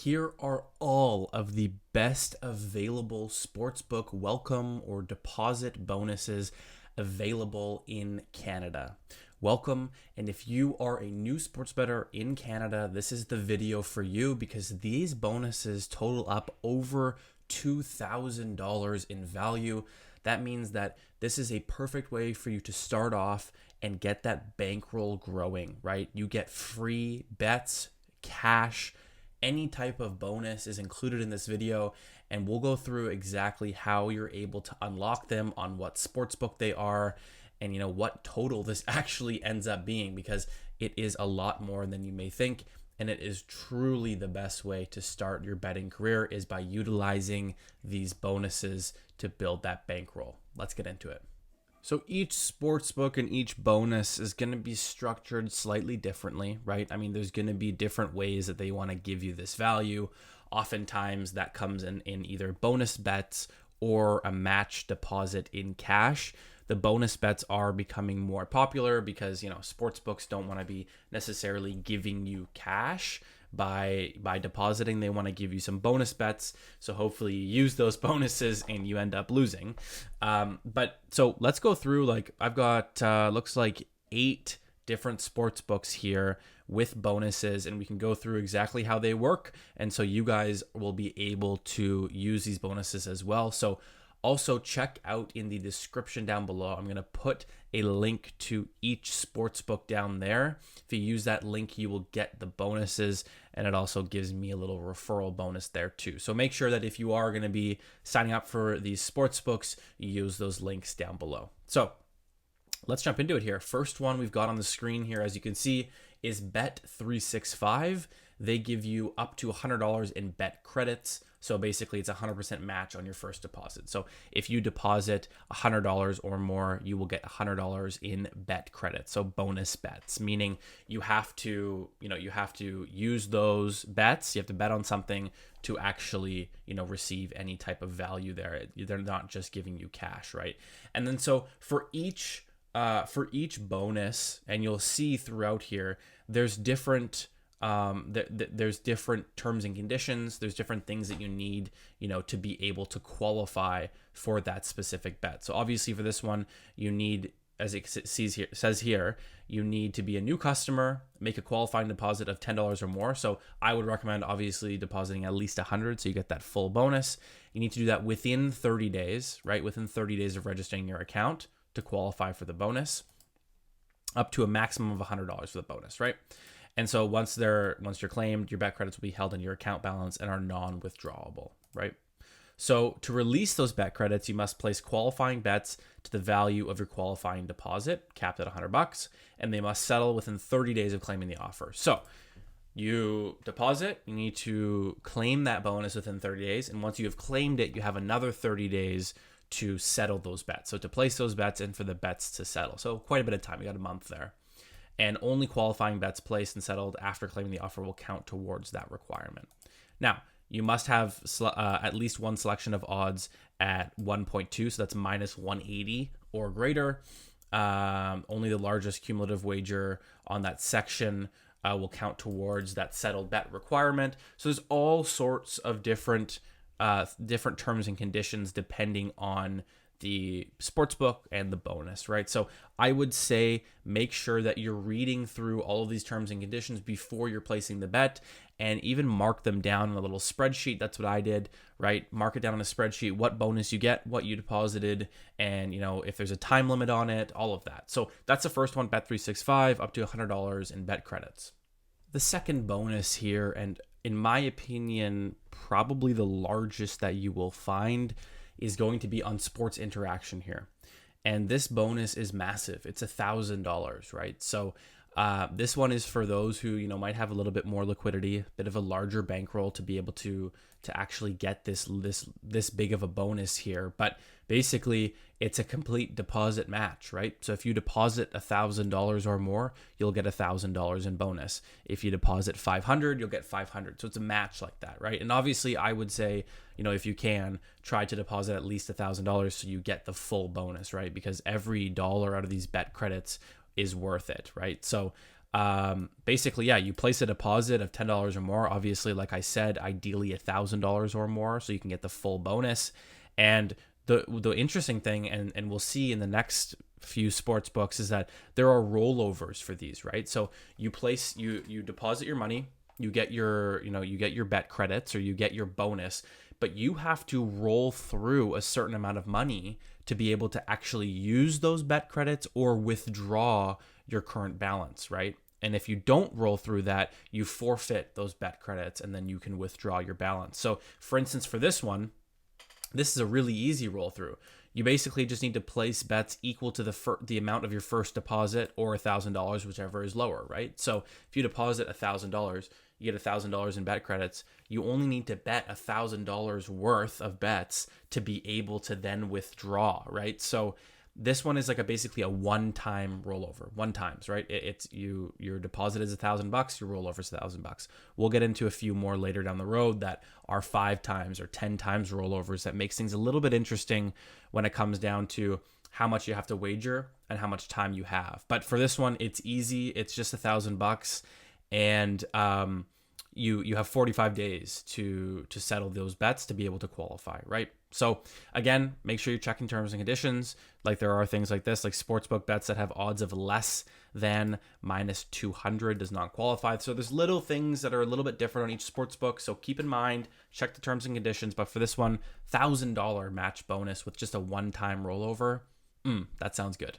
Here are all of the best available sportsbook welcome or deposit bonuses available in Canada. Welcome, and if you are a new sports bettor in Canada, this is the video for you because these bonuses total up over $2,000 in value. That means that this is a perfect way for you to start off and get that bankroll growing, right? You get free bets, cash, any type of bonus is included in this video, and we'll go through exactly how you're able to unlock them, on what sportsbook they are, and what total this actually ends up being, because it is a lot more than you may think, and it is truly the best way to start your betting career is by utilizing these bonuses to build that bankroll. Let's get into it. So each sportsbook and each bonus is going to be structured slightly differently, right? I mean, there's going to be different ways that they want to give you this value. Oftentimes that comes in either bonus bets or a match deposit in cash. The bonus bets are becoming more popular because, sportsbooks don't want to be necessarily giving you cash by depositing. They want to give you some bonus bets, so hopefully you use those bonuses and you end up losing. But so let's go through, I've got looks like 8 different sports books here with bonuses, and we can go through exactly how they work, and so you guys will be able to use these bonuses as well. So also check out in the description down below. I'm going to put a link to each sportsbook down there. If you use that link, you will get the bonuses, and it also gives me a little referral bonus there too. So make sure that if you are going to be signing up for these sportsbooks, you use those links down below. So let's jump into it here. First one we've got on the screen here, as you can see, is Bet365. They give you up to $100 in bet credits. So basically it's a 100% match on your first deposit. So if you deposit $100 or more, you will get $100 in bet credits. So bonus bets, meaning you have to use those bets. You have to bet on something to actually, receive any type of value there. They're not just giving you cash, right? And then so for each bonus, and you'll see throughout here, there's different there's different terms and conditions. There's different things that you need, to be able to qualify for that specific bet. So obviously for this one, you need, as it says here, you need to be a new customer, make a qualifying deposit of $10 or more. So I would recommend obviously depositing at least $100, so you get that full bonus. You need to do that within 30 days, right? Within 30 days of registering your account to qualify for the bonus, up to a maximum of $100 for the bonus, right? And so once you're claimed, your bet credits will be held in your account balance and are non-withdrawable, right? So to release those bet credits, you must place qualifying bets to the value of your qualifying deposit, capped at $100, and they must settle within 30 days of claiming the offer. So you deposit, you need to claim that bonus within 30 days, and once you have claimed it, you have another 30 days to settle those bets. So to place those bets and for the bets to settle. So quite a bit of time. You got a month there. And only qualifying bets placed and settled after claiming the offer will count towards that requirement. Now, you must have at least one selection of odds at 1.2, so that's minus 180 or greater. Only the largest cumulative wager on that section will count towards that settled bet requirement. So there's all sorts of different terms and conditions depending on the sportsbook and the bonus, right? So I would say make sure that you're reading through all of these terms and conditions before you're placing the bet, and even mark them down in a little spreadsheet. That's what I did, right? Mark it down on a spreadsheet, what bonus you get, what you deposited, and if there's a time limit on it, all of that. So that's the first one, Bet365, up to $100 in bet credits. The second bonus here, and in my opinion, probably the largest that you will find, is going to be on Sports Interaction here. And this bonus is massive. It's $1,000, right? So this one is for those who, might have a little bit more liquidity, a bit of a larger bankroll to be able to actually get this big of a bonus here. But basically, it's a complete deposit match, right? So if you deposit $1,000 or more, you'll get $1,000 in bonus. If you deposit 500, you'll get 500. So it's a match like that, right? And obviously, I would say, if you can, try to deposit at least $1,000 so you get the full bonus, right? Because every dollar out of these bet credits is worth it, right? So Basically, yeah, you place a deposit of $10 or more. Obviously, like I said, ideally $1,000 or more, so you can get the full bonus. And the interesting thing, and we'll see in the next few sports books, is that there are rollovers for these, right? So you deposit your money, you get your bet credits, or you get your bonus, but you have to roll through a certain amount of money to be able to actually use those bet credits or withdraw your current balance, right? And if you don't roll through that, you forfeit those bet credits and then you can withdraw your balance. So for instance, for this one, this is a really easy roll through. You basically just need to place bets equal to the amount of your first deposit, or $1,000, whichever is lower, right? So if you deposit $1,000, you get $1,000 in bet credits. You only need to bet $1,000 worth of bets to be able to then withdraw, right? So this one is like basically a one-time rollover, one times, right? It's your deposit is $1,000, your rollover is $1,000. We'll get into a few more later down the road that are 5 times or 10 times rollovers. That makes things a little bit interesting when it comes down to how much you have to wager and how much time you have. But for this one, it's easy. It's just $1,000, and you have 45 days to settle those bets to be able to qualify, right? So again, make sure you're checking terms and conditions. Like there are things like this, like sportsbook bets that have odds of less than -200 does not qualify. So there's little things that are a little bit different on each sportsbook. So keep in mind, check the terms and conditions. But for this one, $1,000 match bonus with just a one-time rollover, that sounds good.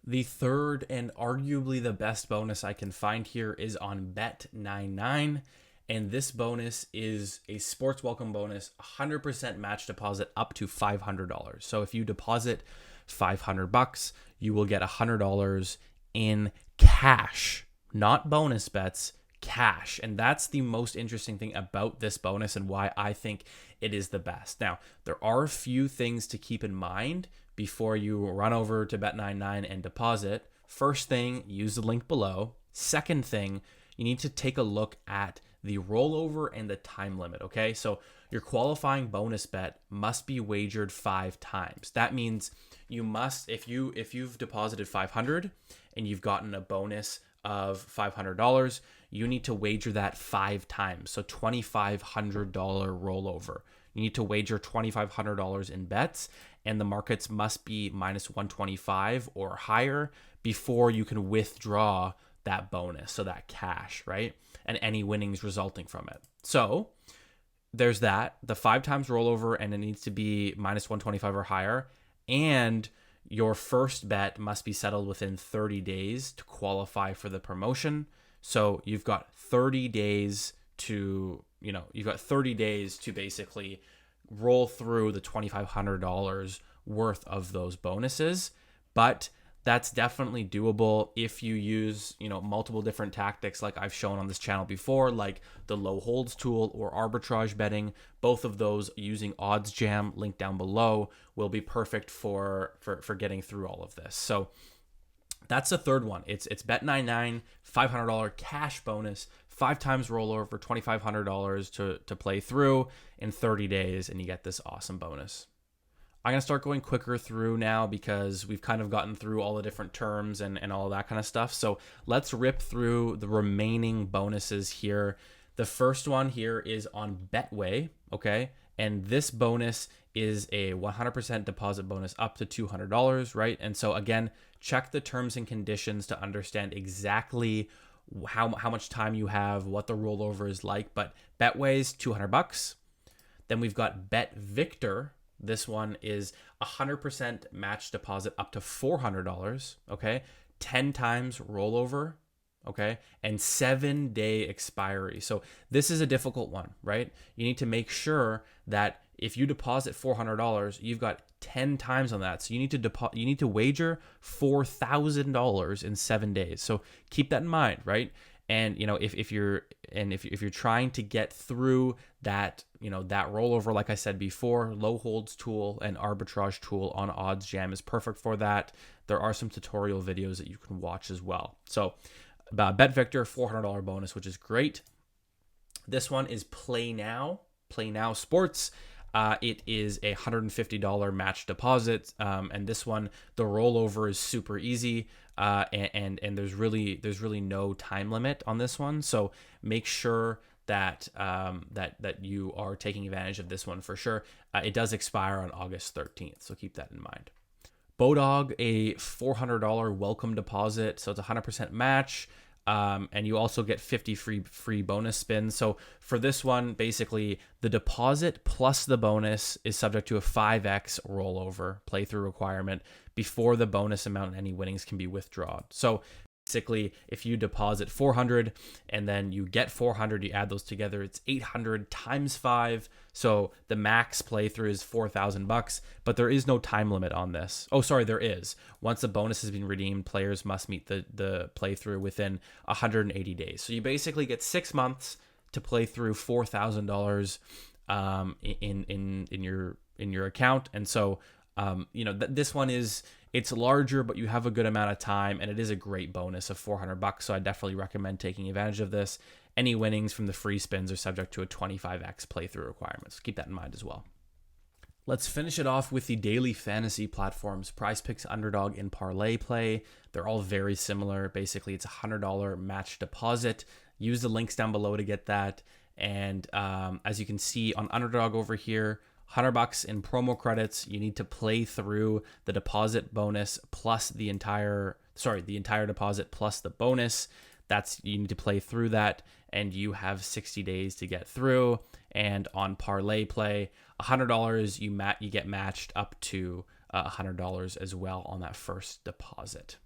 The third and arguably the best bonus I can find here is on Bet99. And this bonus is a sports welcome bonus, 100% match deposit up to $500. So if you deposit $500, you will get $100 in cash, not bonus bets, cash. And that's the most interesting thing about this bonus and why I think it is the best. Now, there are a few things to keep in mind before you run over to Bet99 and deposit. First thing, use the link below. Second thing, you need to take a look at the rollover and the time limit, okay? So your qualifying bonus bet must be wagered 5 times. That means you must, if you've deposited $500 and you've gotten a bonus of $500, you need to wager that 5 times. So $2,500 rollover. You need to wager $2,500 in bets, and the markets must be -125 or higher before you can withdraw that bonus, so that cash, right? And any winnings resulting from it. So there's that, the 5 times rollover, and it needs to be -125 or higher. And your first bet must be settled within 30 days to qualify for the promotion. So you've got 30 days to, basically roll through the $2,500 worth of those bonuses. But that's definitely doable if you use, multiple different tactics like I've shown on this channel before, like the low holds tool or arbitrage betting. Both of those using Odds Jam, link down below, will be perfect for getting through all of this. So that's the third one. It's Bet99, $500 cash bonus, 5 times rollover, $2,500 to play through in 30 days, and you get this awesome bonus. I'm going to start going quicker through now because we've kind of gotten through all the different terms and all of that kind of stuff. So let's rip through the remaining bonuses here. The first one here is on Betway, okay? And this bonus is a 100% deposit bonus up to $200, right? And so again, check the terms and conditions to understand exactly how much time you have, what the rollover is like. But Betway's $200. Then we've got Bet Victor. This one is 100% match deposit up to $400, okay? 10 times rollover, okay? And 7-day expiry. So this is a difficult one, right? You need to make sure that if you deposit $400, you've got 10 times on that. So you need to wager $4,000 in 7 days. So keep that in mind, right? And if you're trying to get through that, that rollover, like I said before, low holds tool and arbitrage tool on Odds Jam is perfect for that. There are some tutorial videos that you can watch as well. So Bet Victor, $400 bonus, which is great. This one is Play Now Sports. it is a $150 match deposit, and this one, the rollover is super easy, and there's really no time limit on this one. So make sure that that you are taking advantage of this one for sure. It does expire on August 13th, so keep that in mind. Bodog, a $400 welcome deposit, so it's a 100% match. And you also get 50 free bonus spins. So for this one, basically the deposit plus the bonus is subject to a 5x rollover playthrough requirement before the bonus amount and any winnings can be withdrawn. So basically, if you deposit 400 and then you get 400, you add those together, it's 800 times 5. So the max playthrough is $4,000, but there is no time limit on this. Oh, sorry, there is. Once the bonus has been redeemed, players must meet the playthrough within 180 days. So you basically get 6 months to play through $4,000 in your account. And so this one it's larger, but you have a good amount of time, and it is a great bonus of $400. So I definitely recommend taking advantage of this. Any winnings from the free spins are subject to a 25x playthrough requirement. So keep that in mind as well. Let's finish it off with the daily fantasy platforms, Prize Picks, Underdog, and Parlay Play. They're all very similar. Basically, it's a $100 match deposit. Use the links down below to get that. And as you can see on Underdog over here, $100 in promo credits. You need to play through the deposit bonus plus the entire deposit plus the bonus. You need to play through that, and you have 60 days to get through. And on Parlay Play, $100 you get matched up to $100 as well on that first deposit.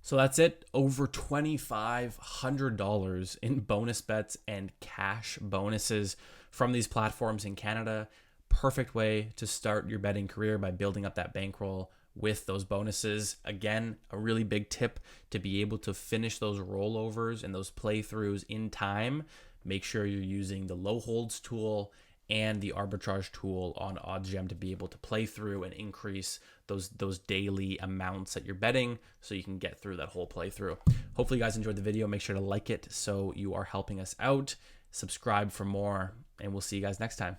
So that's it. Over $2,500 in bonus bets and cash bonuses from these platforms in Canada. Perfect way to start your betting career by building up that bankroll with those bonuses. Again, a really big tip to be able to finish those rollovers and those playthroughs in time. Make sure you're using the low holds tool and the arbitrage tool on OddsJam to be able to play through and increase those daily amounts that you're betting so you can get through that whole playthrough. Hopefully you guys enjoyed the video. Make sure to like it so you are helping us out. Subscribe for more, and we'll see you guys next time.